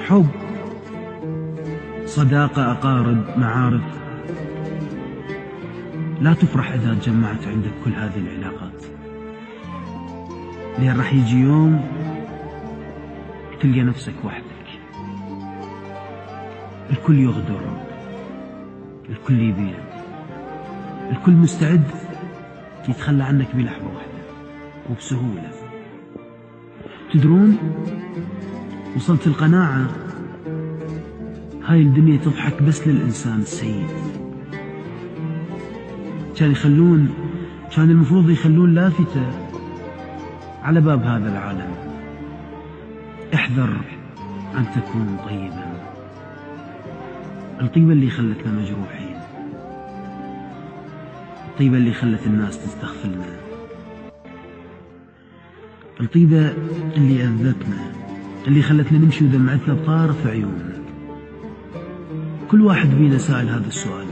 حب، صداقة، أقارب، معارف. لا تفرح إذا تجمعت عندك كل هذه العلاقات، لأن راح يجي يوم تلقى نفسك وحدك. الكل يغدر، الكل يبيعك، الكل مستعد يتخلى عنك بلحظة واحدة وبسهولة. تدرون، وصلت القناعة هاي الدنيا تضحك بس للإنسان السيء. كان المفروض يخلون لافتة على باب هذا العالم: احذر أن تكون طيبا. الطيبة اللي خلتنا مجروحين، الطيبة اللي خلت الناس تستغفلنا، الطيبة اللي أذتنا، اللي خلتنا نمشي ودمعتنا بطارف عيوننا. كل واحد بينا سائل هذا السؤال: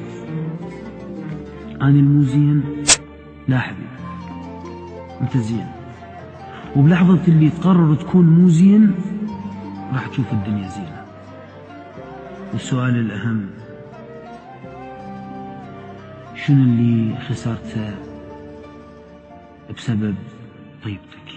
أنا المو زين؟ لا حبيبي، أنت زين. وبلحظة اللي تقرر تكون مو زين راح تشوف الدنيا زينة. والسؤال الأهم: شنو اللي خسرته بسبب طيبتك؟